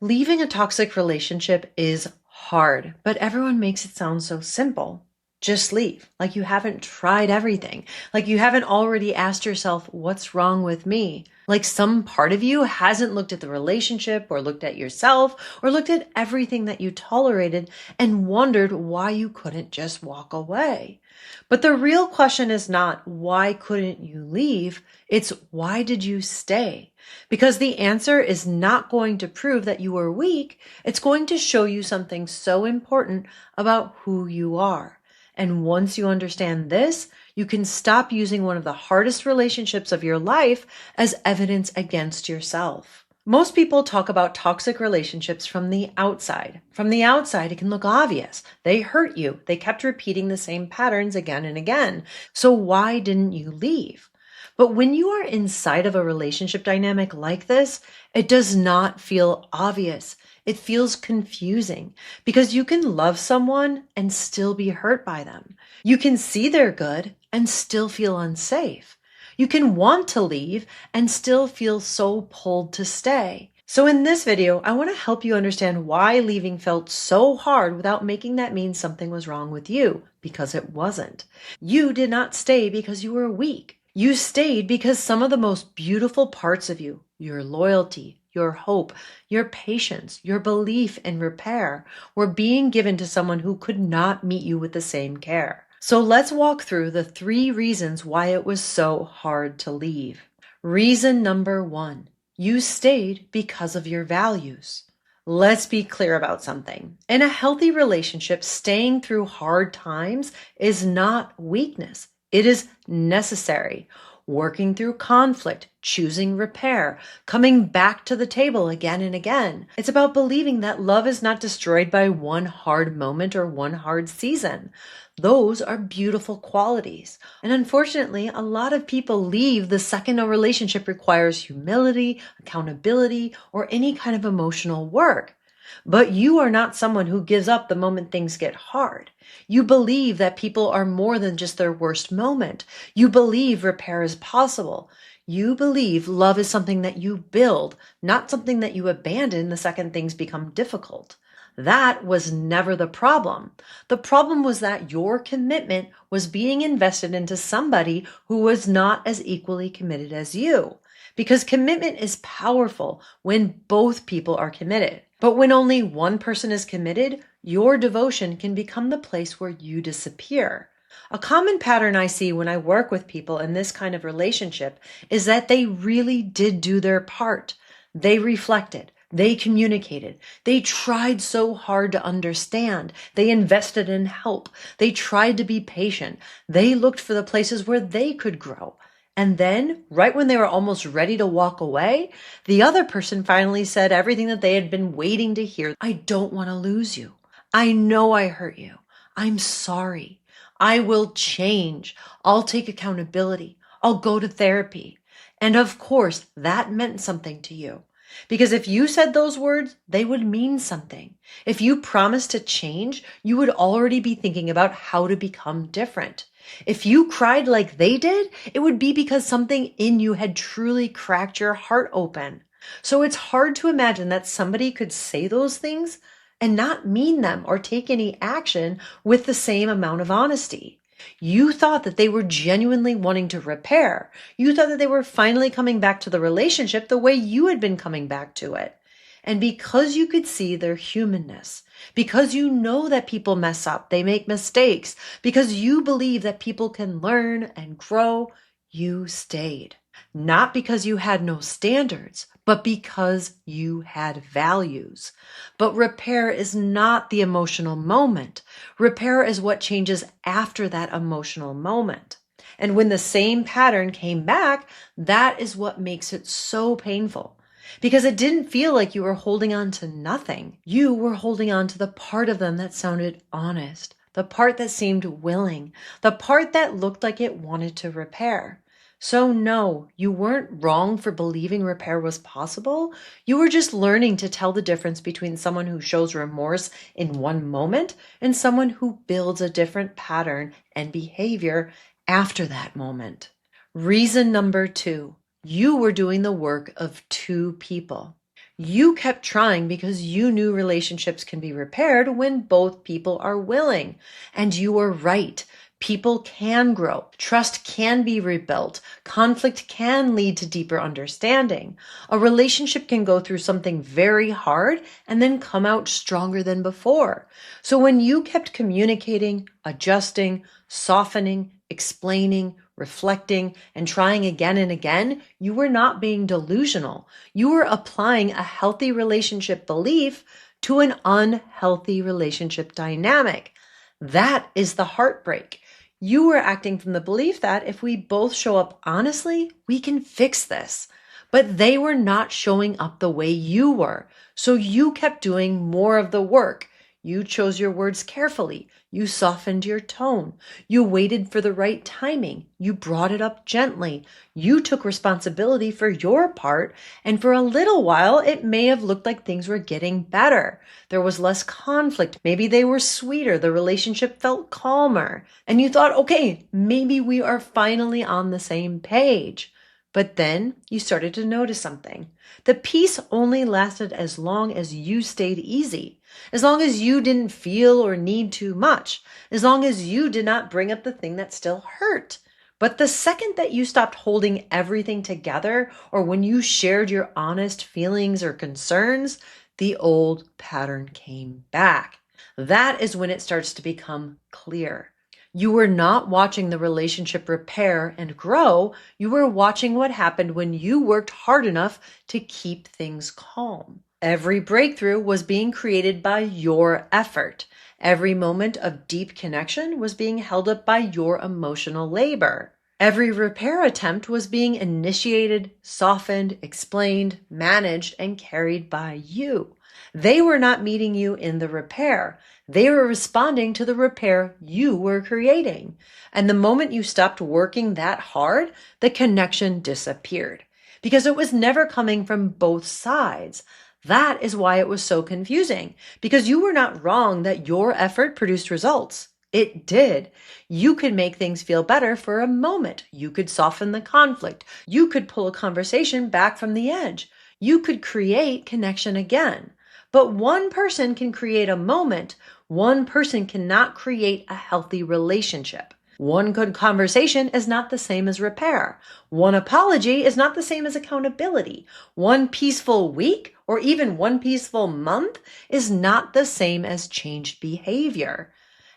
Leaving a toxic relationship is hard, but everyone makes it sound so simple. Just leave. Like you haven't tried everything. Like you haven't already asked yourself, what's wrong with me? Like some part of you hasn't looked at the relationship or looked at yourself or looked at everything that you tolerated and wondered why you couldn't just walk away. But the real question is not why couldn't you leave? It's why did you stay? Because the answer is not going to prove that you are weak. It's going to show you something so important about who you are. And once you understand this, you can stop using one of the hardest relationships of your life as evidence against yourself. Most people talk about toxic relationships from the outside. From the outside, it can look obvious. They hurt you. They kept repeating the same patterns again and again. So why didn't you leave? But when you are inside of a relationship dynamic like this, it does not feel obvious. It feels confusing because you can love someone and still be hurt by them. You can see they're good and still feel unsafe. You can want to leave and still feel so pulled to stay. So in this video, I want to help you understand why leaving felt so hard without making that mean something was wrong with you, because it wasn't. You did not stay because you were weak. You stayed because some of the most beautiful parts of you, your loyalty, your hope, your patience, your belief in repair, were being given to someone who could not meet you with the same care. So let's walk through the 3 reasons why it was so hard to leave. Reason number 1, you stayed because of your values. Let's be clear about something. In a healthy relationship, staying through hard times is not weakness. It is necessary. Working through conflict, choosing repair, coming back to the table again and again. It's about believing that love is not destroyed by one hard moment or one hard season. Those are beautiful qualities. And unfortunately, a lot of people leave the second a relationship requires humility, accountability, or any kind of emotional work. But you are not someone who gives up the moment things get hard. You believe that people are more than just their worst moment. You believe repair is possible. You believe love is something that you build, not something that you abandon the second things become difficult. That was never the problem. The problem was that your commitment was being invested into somebody who was not as equally committed as you. Because commitment is powerful when both people are committed. But when only one person is committed, your devotion can become the place where you disappear. A common pattern I see when I work with people in this kind of relationship is that they really did do their part. They reflected. They communicated. They tried so hard to understand. They invested in help. They tried to be patient. They looked for the places where they could grow. And then, right when they were almost ready to walk away, the other person finally said everything that they had been waiting to hear. I don't want to lose you. I know I hurt you. I'm sorry. I will change. I'll take accountability. I'll go to therapy. And of course, that meant something to you. Because if you said those words, they would mean something. If you promised to change, you would already be thinking about how to become different. If you cried like they did, it would be because something in you had truly cracked your heart open. So it's hard to imagine that somebody could say those things and not mean them or take any action with the same amount of honesty. You thought that they were genuinely wanting to repair. You thought that they were finally coming back to the relationship the way you had been coming back to it. And because you could see their humanness, because you know that people mess up, they make mistakes, because you believe that people can learn and grow, you stayed. Not because you had no standards, but because you had values. But repair is not the emotional moment. Repair is what changes after that emotional moment. And when the same pattern came back, that is what makes it so painful. Because it didn't feel like you were holding on to nothing. You were holding on to the part of them that sounded honest, the part that seemed willing, the part that looked like it wanted to repair. So no, you weren't wrong for believing repair was possible. You were just learning to tell the difference between someone who shows remorse in one moment and someone who builds a different pattern and behavior after that moment. Reason number 2. You were doing the work of 2 people. You kept trying because you knew relationships can be repaired when both people are willing. And you were right. People can grow. Trust can be rebuilt. Conflict can lead to deeper understanding. A relationship can go through something very hard and then come out stronger than before. So when you kept communicating, adjusting, softening, explaining, reflecting, and trying again and again, you were not being delusional. You were applying a healthy relationship belief to an unhealthy relationship dynamic. That is the heartbreak. You were acting from the belief that if we both show up honestly, we can fix this. But they were not showing up the way you were. So you kept doing more of the work. You chose your words carefully. You softened your tone. You waited for the right timing. You brought it up gently. You took responsibility for your part. And for a little while, it may have looked like things were getting better. There was less conflict. Maybe they were sweeter. The relationship felt calmer. And you thought, okay, maybe we are finally on the same page. But then you started to notice something. The peace only lasted as long as you stayed easy, as long as you didn't feel or need too much, as long as you did not bring up the thing that still hurt. But the second that you stopped holding everything together, or when you shared your honest feelings or concerns, the old pattern came back. That is when it starts to become clear. You were not watching the relationship repair and grow. You were watching what happened when you worked hard enough to keep things calm. Every breakthrough was being created by your effort. Every moment of deep connection was being held up by your emotional labor. Every repair attempt was being initiated, softened, explained, managed, and carried by you. They were not meeting you in the repair. They were responding to the repair you were creating. And the moment you stopped working that hard, the connection disappeared because it was never coming from both sides. That is why it was so confusing, because you were not wrong that your effort produced results. It did. You could make things feel better for a moment. You could soften the conflict. You could pull a conversation back from the edge. You could create connection again. But one person can create a moment. One person cannot create a healthy relationship. One good conversation is not the same as repair. One apology is not the same as accountability. One peaceful week or even one peaceful month is not the same as changed behavior.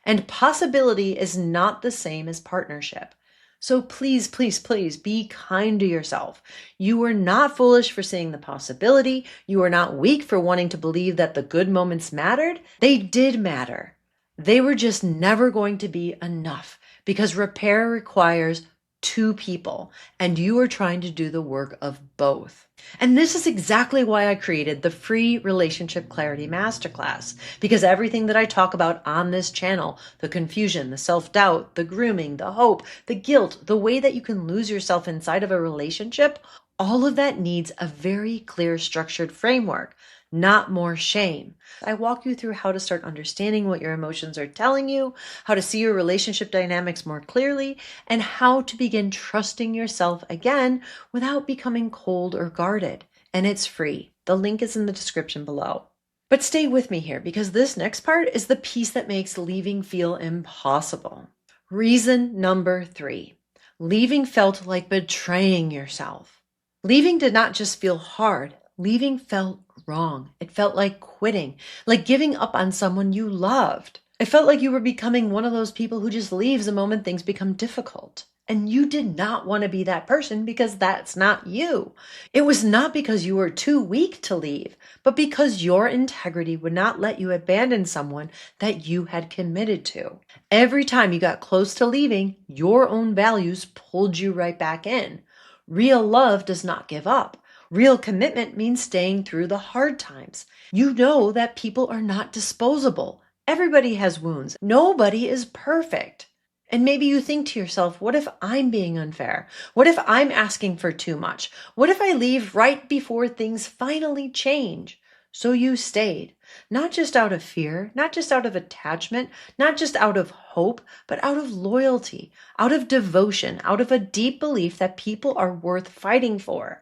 And possibility is not the same as partnership. So please, please, please be kind to yourself. You were not foolish for seeing the possibility. You were not weak for wanting to believe that the good moments mattered. They did matter. They were just never going to be enough because repair requires two people, and you are trying to do the work of both. And this is exactly why I created the free Relationship Clarity Masterclass, because everything that I talk about on this channel, the confusion, the self-doubt, the grooming, the hope, the guilt, the way that you can lose yourself inside of a relationship, all of that needs a very clear, structured framework, not more shame. I walk you through how to start understanding what your emotions are telling you, how to see your relationship dynamics more clearly, and how to begin trusting yourself again without becoming cold or guarded. And it's free. The link is in the description below. But stay with me here, because this next part is the piece that makes leaving feel impossible. Reason number 3. Leaving felt like betraying yourself. Leaving did not just feel hard. Leaving felt wrong. It felt like quitting, like giving up on someone you loved. It felt like you were becoming one of those people who just leaves the moment things become difficult. And you did not want to be that person because that's not you. It was not because you were too weak to leave, but because your integrity would not let you abandon someone that you had committed to. Every time you got close to leaving, your own values pulled you right back in. Real love does not give up. Real commitment means staying through the hard times. You know that people are not disposable. Everybody has wounds. Nobody is perfect. And maybe you think to yourself, what if I'm being unfair? What if I'm asking for too much? What if I leave right before things finally change? So you stayed, not just out of fear, not just out of attachment, not just out of hope, but out of loyalty, out of devotion, out of a deep belief that people are worth fighting for.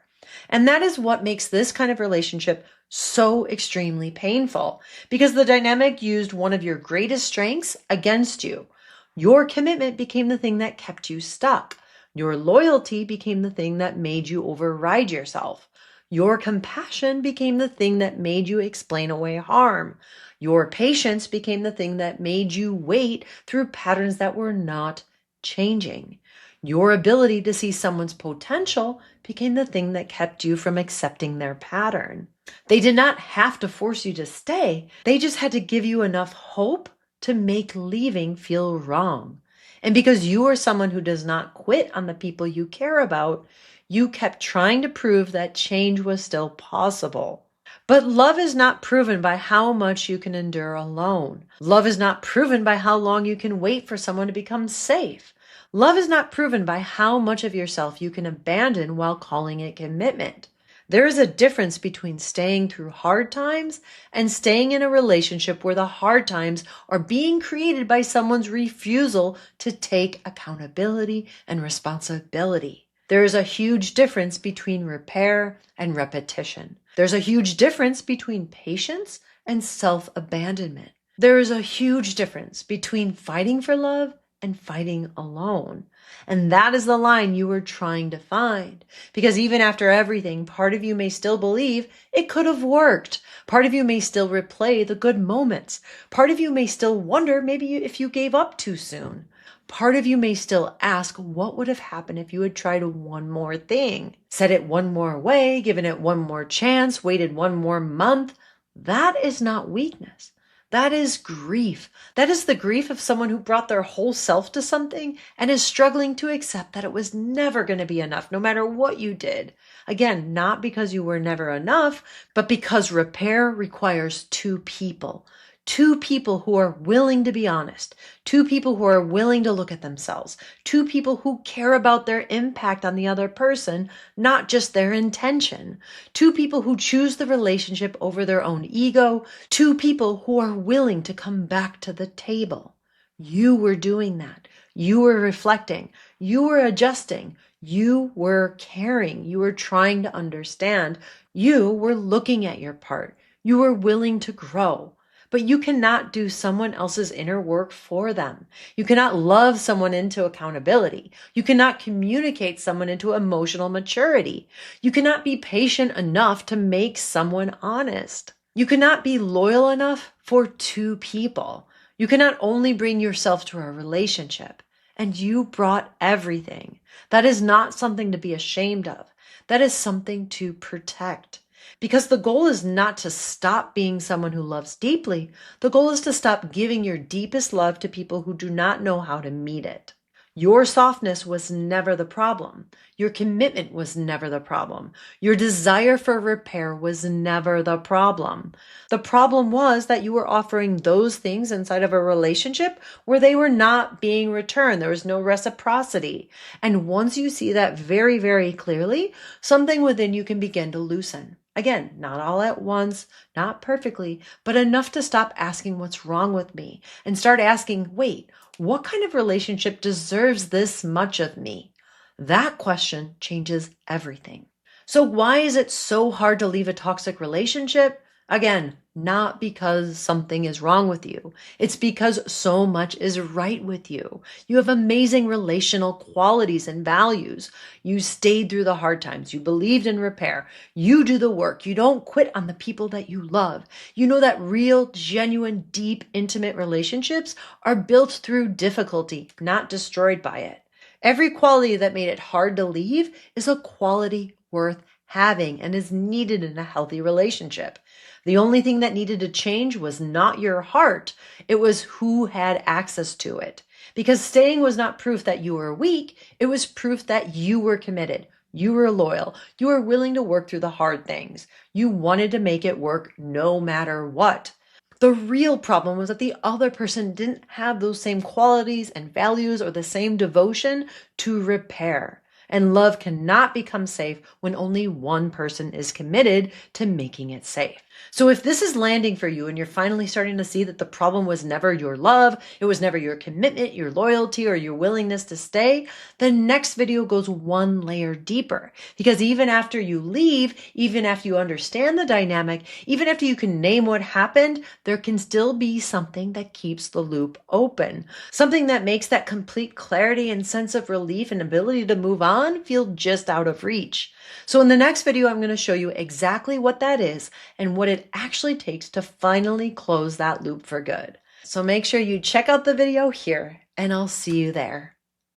And that is what makes this kind of relationship So extremely painful because the dynamic used one of your greatest strengths against you. Your commitment became the thing that kept you stuck. Your loyalty became the thing that made you override yourself. Your compassion became the thing that made you explain away harm. Your patience became the thing that made you wait through patterns that were not changing. Your ability to see someone's potential became the thing that kept you from accepting their pattern. They did not have to force you to stay. They just had to give you enough hope to make leaving feel wrong. And because you are someone who does not quit on the people you care about, you kept trying to prove that change was still possible. But love is not proven by how much you can endure alone. Love is not proven by how long you can wait for someone to become safe. Love is not proven by how much of yourself you can abandon while calling it commitment. There is a difference between staying through hard times and staying in a relationship where the hard times are being created by someone's refusal to take accountability and responsibility. There is a huge difference between repair and repetition. There's a huge difference between patience and self-abandonment. There is a huge difference between fighting for love and fighting alone. And that is the line you were trying to find. Because even after everything, part of you may still believe it could have worked. Part of you may still replay the good moments. Part of you may still wonder maybe if you gave up too soon. Part of you may still ask what would have happened if you had tried one more thing, said it one more way, given it one more chance, waited one more month. That is not weakness. That is grief. That is the grief of someone who brought their whole self to something and is struggling to accept that it was never going to be enough, no matter what you did. Again, not because you were never enough, but because repair requires two people. Two people who are willing to be honest. Two people who are willing to look at themselves. Two people who care about their impact on the other person, not just their intention. Two people who choose the relationship over their own ego. Two people who are willing to come back to the table. You were doing that. You were reflecting. You were adjusting. You were caring. You were trying to understand. You were looking at your part. You were willing to grow. But you cannot do someone else's inner work for them. You cannot love someone into accountability. You cannot communicate someone into emotional maturity. You cannot be patient enough to make someone honest. You cannot be loyal enough for two people. You cannot only bring yourself to a relationship. And you brought everything. That is not something to be ashamed of. That is something to protect. Because the goal is not to stop being someone who loves deeply. The goal is to stop giving your deepest love to people who do not know how to meet it. Your softness was never the problem. Your commitment was never the problem. Your desire for repair was never the problem. The problem was that you were offering those things inside of a relationship where they were not being returned. There was no reciprocity. And once you see that very, very clearly, something within you can begin to loosen. Again, not all at once, not perfectly, but enough to stop asking what's wrong with me and start asking, wait, what kind of relationship deserves this much of me? That question changes everything. So why is it so hard to leave a toxic relationship? Again, not because something is wrong with you. It's because so much is right with you. You have amazing relational qualities and values. You stayed through the hard times. You believed in repair. You do the work. You don't quit on the people that you love. You know that real, genuine, deep, intimate relationships are built through difficulty, not destroyed by it. Every quality that made it hard to leave is a quality worth having and is needed in a healthy relationship. The only thing that needed to change was not your heart. It was who had access to it. Because staying was not proof that you were weak. It was proof that you were committed. You were loyal. You were willing to work through the hard things. You wanted to make it work no matter what. The real problem was that the other person didn't have those same qualities and values or the same devotion to repair. And love cannot become safe when only one person is committed to making it safe. So if this is landing for you and you're finally starting to see that the problem was never your love, it was never your commitment, your loyalty, or your willingness to stay, the next video goes one layer deeper. Because even after you leave, even after you understand the dynamic, even after you can name what happened, there can still be something that keeps the loop open. Something that makes that complete clarity and sense of relief and ability to move on feel just out of reach. So in the next video, I'm going to show you exactly what that is and what it actually takes to finally close that loop for good. So make sure you check out the video here, and I'll see you there.